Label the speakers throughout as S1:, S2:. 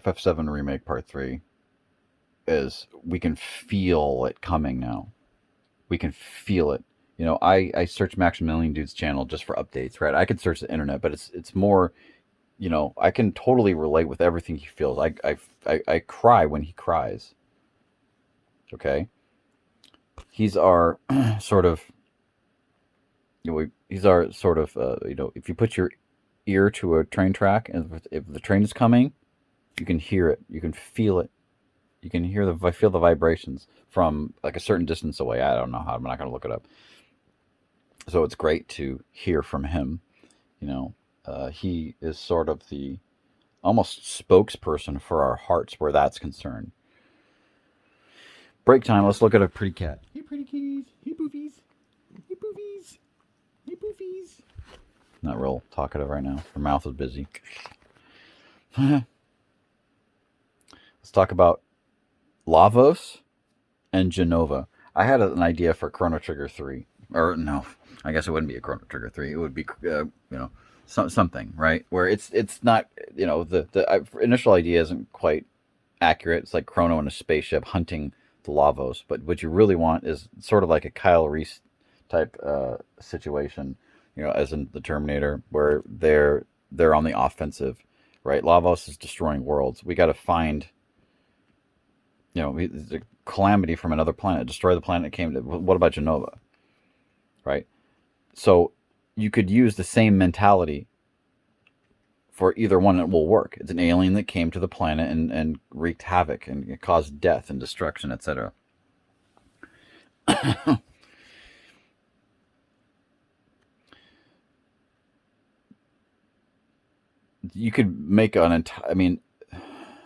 S1: FF7 Remake Part 3 is we can feel it coming now. We can feel it. I search Maximilian Dude's channel just for updates, right? I could search the internet, but it's more, I can totally relate with everything he feels. I cry when he cries. Okay, he's our sort of, he's our sort of, if you put your ear to a train track and if the train is coming, you can hear it, you can feel it, you can feel the vibrations from like a certain distance away. I don't know how. I'm not going to look it up. So it's great to hear from him. He is sort of the almost spokesperson for our hearts where that's concerned. Break time. Let's look at a pretty cat. Hey, pretty kitties. Hey, boofies. Hey, boofies. Hey, boofies. Not real talkative right now. Her mouth is busy. Let's talk about Lavos and Jenova. I had an idea for Chrono Trigger 3. Or, no, I guess it wouldn't be a Chrono Trigger 3. It would be, something, right? Where it's not, the initial idea isn't quite accurate. It's like Chrono in a spaceship hunting the Lavos. But what you really want is sort of like a Kyle Reese type situation, as in the Terminator, where they're on the offensive, right? Lavos is destroying worlds. We got to find, the calamity from another planet, destroy the planet it came to. What about Jenova, right? So you could use the same mentality for either one. It will work. It's an alien that came to the planet and wreaked havoc and caused death and destruction, etc. You could make an entire. I mean,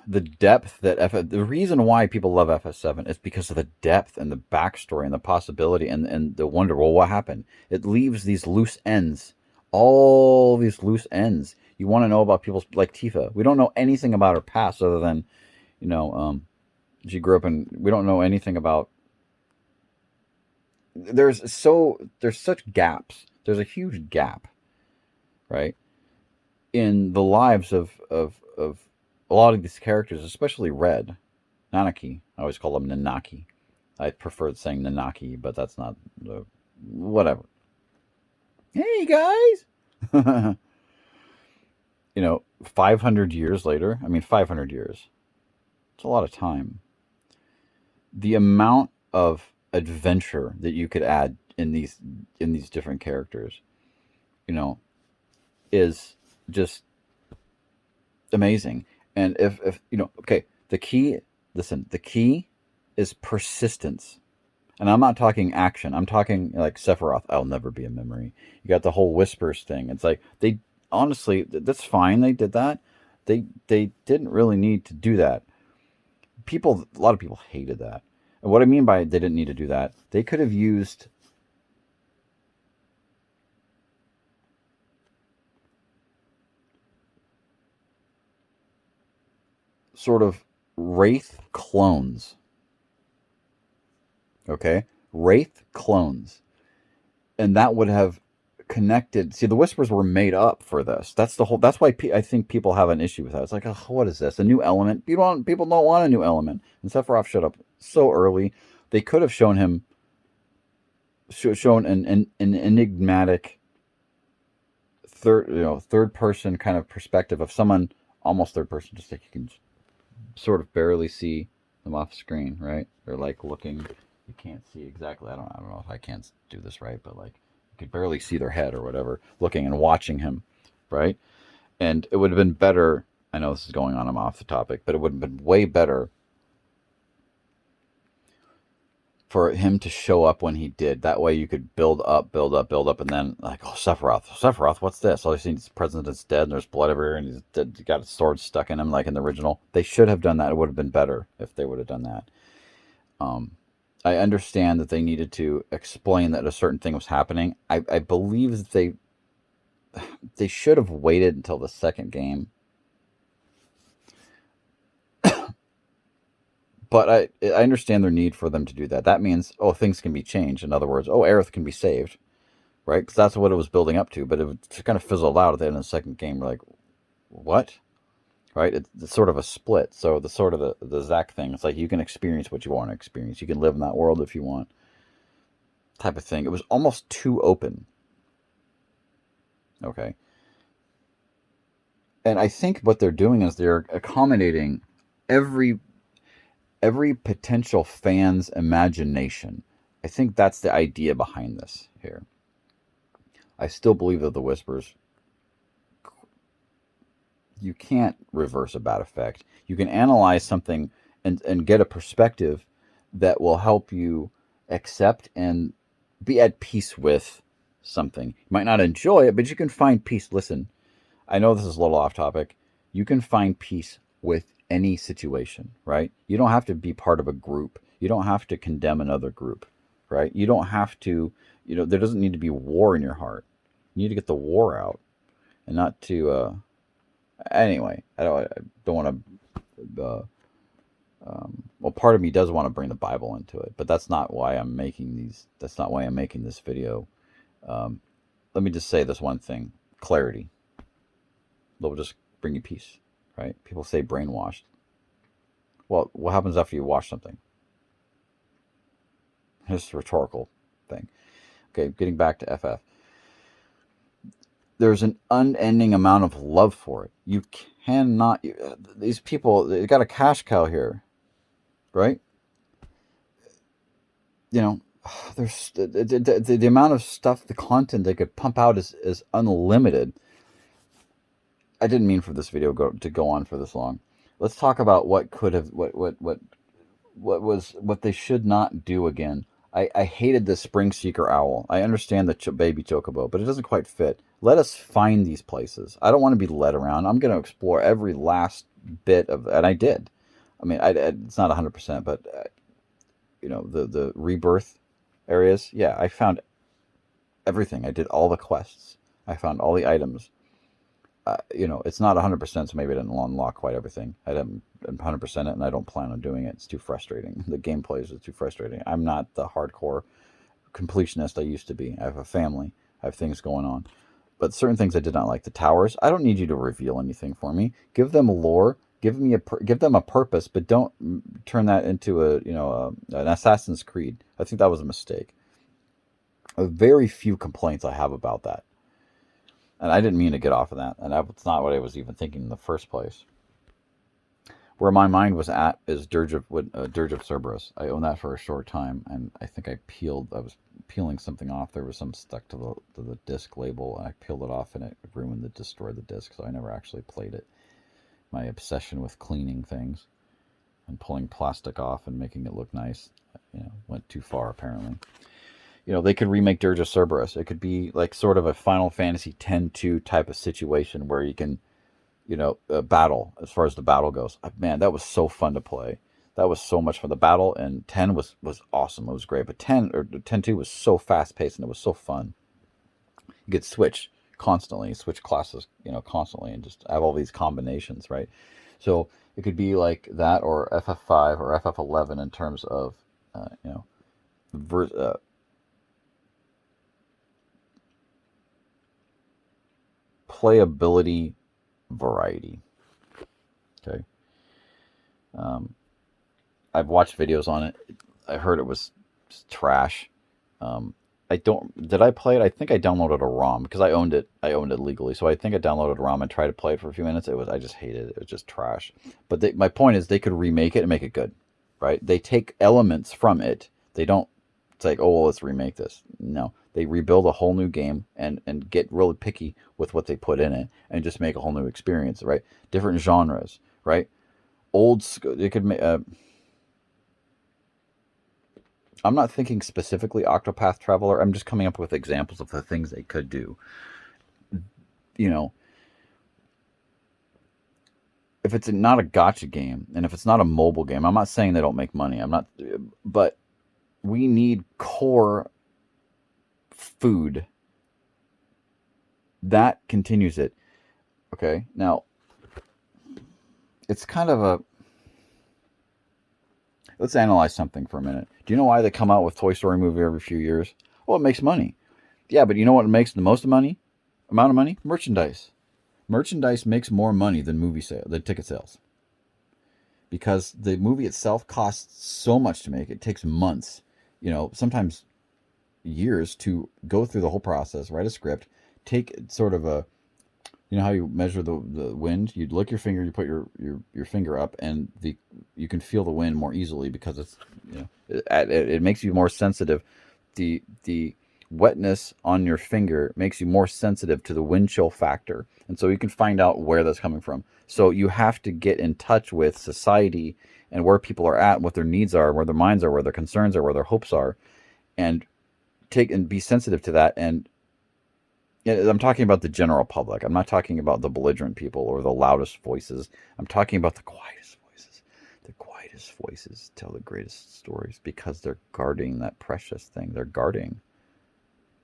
S1: the depth that the reason why people love FS7 is because of the depth and the backstory and the possibility and the wonder. Well, what happened? It leaves these loose ends. All these loose ends. You want to know about people's, like Tifa. We don't know anything about her past other than, she grew up in. We don't know anything about. There's such gaps. There's a huge gap, right, in the lives of a lot of these characters, especially Red, Nanaki. I always call them Nanaki. I prefer saying Nanaki, but that's not whatever. Hey guys, 500 years later. I mean, 500 years. It's a lot of time. The amount of adventure that you could add in these different characters, is just amazing. And if okay, the key is persistence. And I'm not talking action. I'm talking like Sephiroth, I'll never be a memory. You got the whole whispers thing. It's like they honestly, that's fine. They did that. They didn't really need to do that. A lot of people hated that. And what I mean by they didn't need to do that, they could have used sort of Wraith clones. Okay? Wraith clones. And that would have connected. See, the whispers were made up for this. That's why I think people have an issue with that. It's like, oh, what is this? A new element? People don't want a new element. And Sephiroth showed up so early. They could have shown him, shown an enigmatic third person kind of perspective of someone, almost third person, just like you can sort of barely see them off screen, right? They're like looking. You can't see exactly. I don't know if I can't do this right, but like you could barely see their head or whatever, looking and watching him, right? And it would have been better. I know this is going on. I'm off the topic, but it would have been way better for him to show up when he did. That way you could build up, and then like, oh, Sephiroth, what's this? All I've seen is the president's dead, and there's blood everywhere, and he's dead, he got a sword stuck in him, like in the original. They should have done that. It would have been better if they would have done that. I understand that they needed to explain that a certain thing was happening. I believe that they should have waited until the second game. But I understand their need for them to do that. That means, oh, things can be changed. In other words, oh, Aerith can be saved, right? Because that's what it was building up to. But it kind of fizzled out at the end of the second game. We're like, what? right? It's sort of a split. So the sort of the Zach thing, it's like you can experience what you want to experience. You can live in that world if you want, type of thing. It was almost too open. Okay. And I think what they're doing is they're accommodating every every potential fan's imagination. I think that's the idea behind this here. I still believe that the Whispers, you can't reverse a bad effect. You can analyze something and get a perspective that will help you accept and be at peace with something. You might not enjoy it, but you can find peace. Listen, I know this is a little off topic. You can find peace with any situation, right? You don't have to be part of a group. You don't have to condemn another group, right? You don't have to, there doesn't need to be war in your heart. You need to get the war out and not to, anyway, I don't want to, well, part of me does want to bring the Bible into it, but that's not why I'm making this video. Let me just say this one thing: clarity. They'll just bring you peace, right? People say brainwashed. Well, what happens after you watch something? It's a rhetorical thing. Okay, getting back to FF. There's an unending amount of love for it. You cannot. These people, they got a cash cow here, right? There's the amount of stuff, the content they could pump out is unlimited. I didn't mean for this video to go on for this long. Let's talk about what could have what they should not do again. I hated the Spring Seeker Owl. I understand the baby chocobo, but it doesn't quite fit. Let us find these places. I don't want to be led around. I'm going to explore every last bit of, and I did. I mean, it's not 100%, but the rebirth areas. Yeah, I found everything. I did all the quests. I found all the items. It's not 100%, so maybe I didn't unlock quite everything. I didn't 100% it, and I don't plan on doing it. It's too frustrating. The gameplay is too frustrating. I'm not the hardcore completionist I used to be. I have a family. I have things going on. But certain things I did not like. The towers, I don't need you to reveal anything for me. Give them lore. Give them a purpose, but don't turn that into an Assassin's Creed. I think that was a mistake. Very few complaints I have about that. And I didn't mean to get off of that. And that's not what I was even thinking in the first place. Where my mind was at is Dirge of Cerberus. I owned that for a short time, and I think I was peeling something off. There was some stuck to the disc label, and I peeled it off, and it destroyed the disc, so I never actually played it. My obsession with cleaning things and pulling plastic off and making it look nice, went too far, apparently. They could remake Dirge of Cerberus. It could be like sort of a Final Fantasy X-2 type of situation where you can, battle as far as the battle goes. Man, that was so fun to play. That was so much fun. The battle in 10 was awesome. It was great. But 10-2 was so fast paced and it was so fun. You could switch constantly, switch classes, constantly, and just have all these combinations, right? So it could be like that, or FF5 or FF11 in terms of, playability variety. Okay. I've watched videos on it. I heard it was trash. Did I play it? I think I downloaded a ROM because I owned it legally. So I think I downloaded a ROM and tried to play it for a few minutes. I just hated it. It was just trash. But my point is they could remake it and make it good, right? They take elements from it. They don't, it's like, oh, well, let's remake this. No, they rebuild a whole new game and get really picky with what they put in it and just make a whole new experience, right? Different genres, right? Old school. They could make. I'm not thinking specifically Octopath Traveler. I'm just coming up with examples of the things they could do. If it's not a gacha game and if it's not a mobile game, I'm not saying they don't make money. But we need core food that continues it. Okay, now it's kind of let's analyze something for a minute. Do you know why they come out with Toy Story movie every few years? Well, it makes money. Yeah, but you know what makes the most amount of money? Merchandise. Merchandise makes more money than than ticket sales, because the movie itself costs so much to make. It takes months, sometimes years to go through the whole process, write a script, take sort of a, how you measure the wind. You'd lick your finger, you put your finger up, and you can feel the wind more easily because it's, it makes you more sensitive. The wetness on your finger makes you more sensitive to the wind chill factor, and so you can find out where that's coming from. So you have to get in touch with society and where people are at, what their needs are, where their minds are, where their concerns are, where their hopes are, and take and be sensitive to that. And I'm talking about the general public. I'm not talking about the belligerent people or the loudest voices. I'm talking about the quietest voices. The quietest voices tell the greatest stories because they're guarding that precious thing. They're guarding,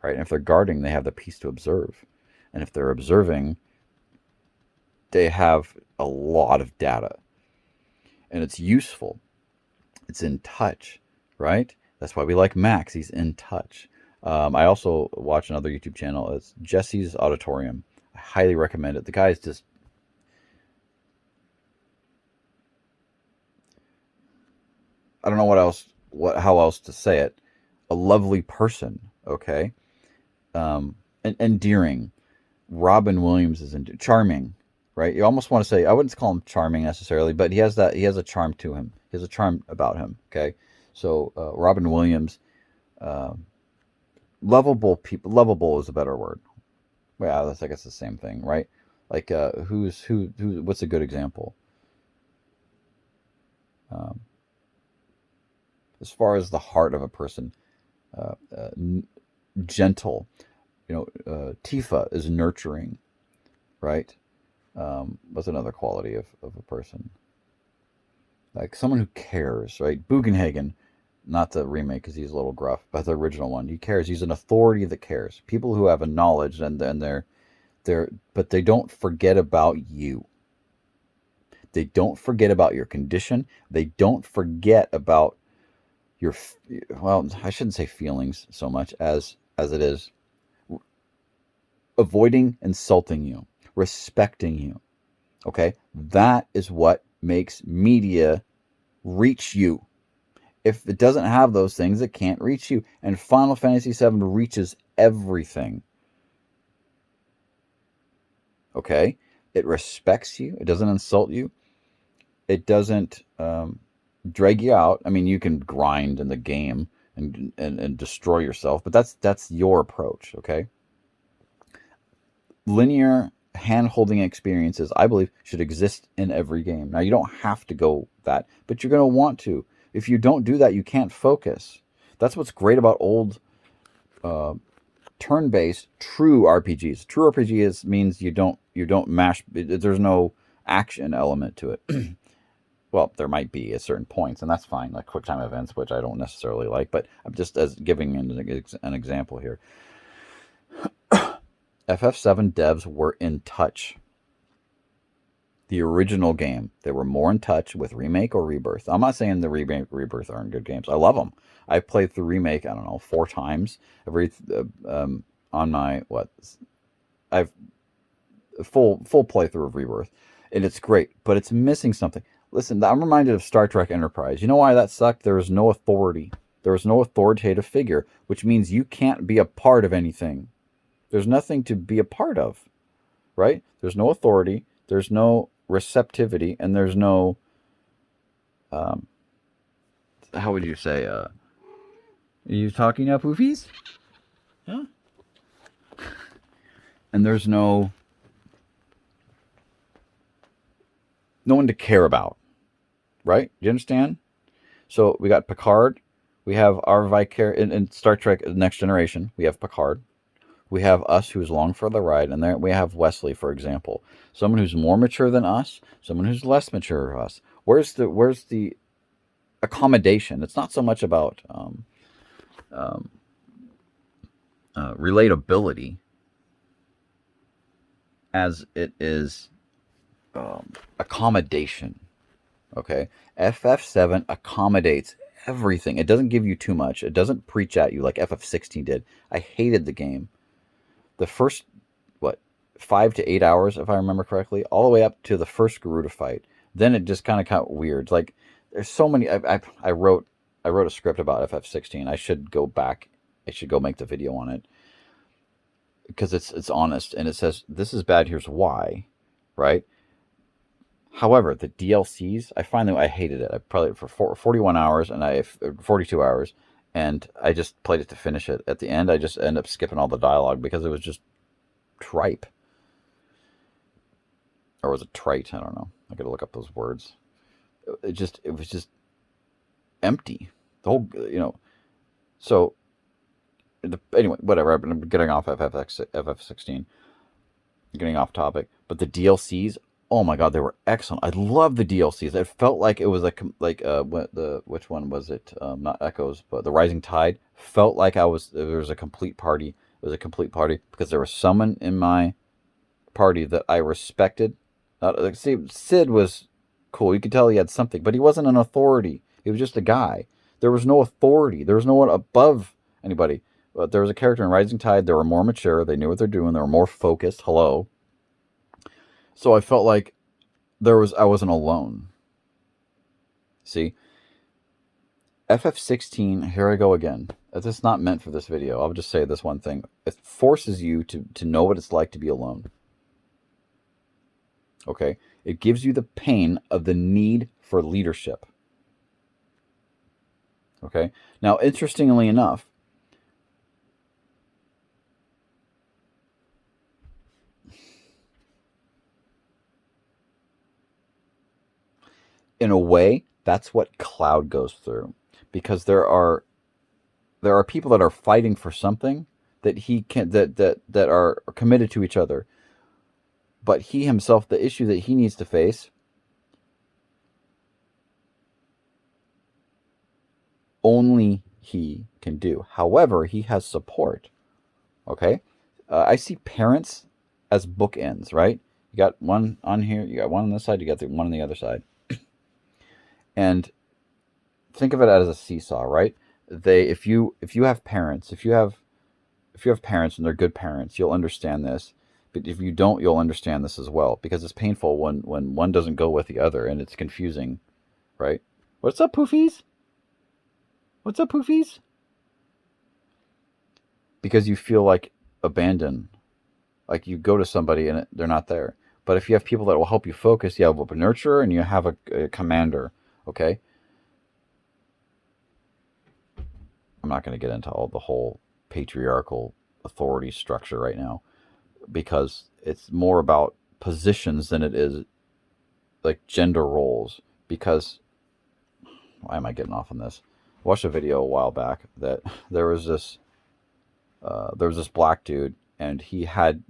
S1: right? And if they're guarding, they have the peace to observe. And if they're observing, they have a lot of data. And it's useful. It's in touch, right? That's why we like Max. He's in touch. I also watch another YouTube channel. It's Jesse's Auditorium. I highly recommend it. The guy's just, I don't know how else to say it. A lovely person, okay? Endearing. Robin Williams is charming, right? You almost want to say, I wouldn't call him charming necessarily, but he has a charm to him. He has a charm about him, okay? So Robin Williams, lovable people. Lovable is a better word. Well, I guess the same thing, right? Like who? What's a good example? As far as the heart of a person, gentle. Tifa is nurturing, right? What's another quality of a person? Like someone who cares, right? Bugenhagen, not the remake because he's a little gruff, but the original one. He cares. He's an authority that cares. People who have a knowledge and but they don't forget about you. They don't forget about your condition. They don't forget about your, well, I shouldn't say feelings so much as it is avoiding insulting you, respecting you. Okay? That is what makes media reach you. If it doesn't have those things, it can't reach you. And Final Fantasy VII reaches everything. Okay? It respects you. It doesn't insult you. It doesn't drag you out. I mean, you can grind in the game and destroy yourself, but that's your approach, okay? Linear hand-holding experiences, I believe, should exist in every game. Now, you don't have to go that, but you're going to want to. If you don't do that, you can't focus. That's what's great about old turn-based true RPGs. True RPGs means you don't mash. There's no action element to it. Well, there might be at certain points, and that's fine, like QuickTime events, which I don't necessarily like, but I'm just as giving an example here. FF7 devs were in touch. The original game, they were more in touch with Remake or Rebirth. I'm not saying the Remake or Rebirth aren't good games. I love them. I played through Remake, I don't know, 4 times. On my, I've full playthrough of Rebirth, and it's great, but it's missing something. Listen, I'm reminded of Star Trek Enterprise. You know why that sucked? There was no authority. There was no authoritative figure, which means you can't be a part of anything. There's nothing to be a part of, right? There's no authority. There's no receptivity, and there's no, how would you say, are you talking now, Poofies? Yeah. And there's no one to care about. Right? You understand? So we got Picard. We have our in Star Trek Next Generation. We have Picard. We have us, who's along for the ride, and there we have Wesley, for example, someone who's more mature than us, someone who's less mature than us. Where's the accommodation? It's not so much about relatability as it is accommodation. Okay, FF7 accommodates everything. It doesn't give you too much. It doesn't preach at you like FF16 did. I hated the game. The first, 5 to 8 hours, if I remember correctly, all the way up to the first Garuda fight. Then it just kind of got weird. Like there's so many. I wrote a script about FF16. I should go back. I should go make the video on it because it's honest and it says this is bad. Here's why, right? However, the DLCs, I find that I hated it. I played it for 41 hours and 42 hours, and I just played it to finish it. At the end, I just end up skipping all the dialogue because it was just tripe. Or was it trite? I don't know. I got to look up those words. It was just empty. The whole, So anyway, whatever. I'm getting off FF16, getting off topic. But the DLCs, oh my god, they were excellent. I love the DLCs. It felt like it was which one was it? Not Echoes, but the Rising Tide. Felt like there was a complete party. It was a complete party because there was someone in my party that I respected. See, Sid was cool. You could tell he had something, but he wasn't an authority. He was just a guy. There was no authority. There was no one above anybody. But there was a character in Rising Tide. They were more mature. They knew what they're doing. They were more focused. Hello. So I felt like I wasn't alone. See, FF16. Here I go again. This is not meant for this video. I'll just say this one thing. It forces you to know what it's like to be alone. Okay? It gives you the pain of the need for leadership. Okay? Now, interestingly enough, in a way, that's what Cloud goes through. Because there are people that are fighting for something that that are committed to each other. But he himself, the issue that he needs to face, only he can do. However, he has support. Okay? I see parents as bookends, right? You got one on here, you got one on this side, you got the one on the other side. And think of it as a seesaw, right? If you have parents, if you have parents and they're good parents, you'll understand this. But if you don't, you'll understand this as well, because it's painful when one doesn't go with the other, and it's confusing, right? What's up, Poofies? What's up, Poofies? Because you feel like abandoned. Like you go to somebody and they're not there. But if you have people that will help you focus, you have a nurturer and you have a commander, okay? I'm not going to get into all the whole patriarchal authority structure right now, because it's more about positions than it is like gender roles. Because why am I getting off on this? I watched a video a while back that there was this black dude, and he had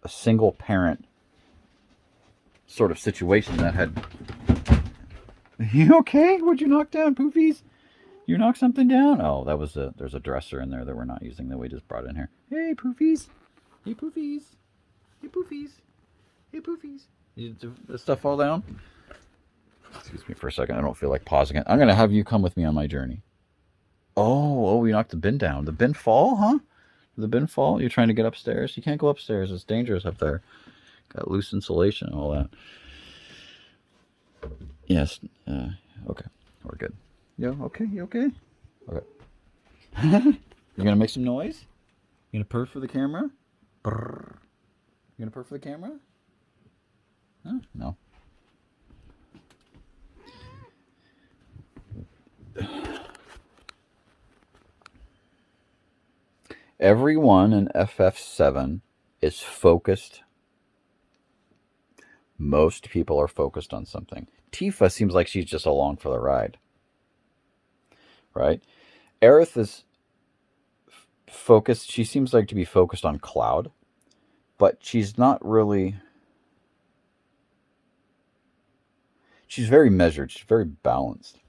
S1: a single parent sort of situation that had. You okay? What'd you knock down, Poofies? You knocked something down? Oh, there's a dresser in there that we're not using that we just brought in here. Hey, Poofies. Hey, Poofies. Hey, Poofies. Hey, Poofies. Did this stuff fall down? Excuse me for a second. I don't feel like pausing it. I'm going to have you come with me on my journey. Oh, you knocked the bin down. The bin fall, huh? Did the bin fall? You're trying to get upstairs? You can't go upstairs. It's dangerous up there. Got loose insulation and all that. Yes. Okay. We're good. You okay? You okay? Okay. You're gonna make some noise? You gonna purr for the camera? Brrr. You gonna purr for the camera? Huh? No. Everyone in FF7 is focused. Most people are focused on something. Tifa seems like she's just along for the ride. Right? Aerith is focused. She seems like to be focused on Cloud, but she's not really. She's very measured. She's very balanced.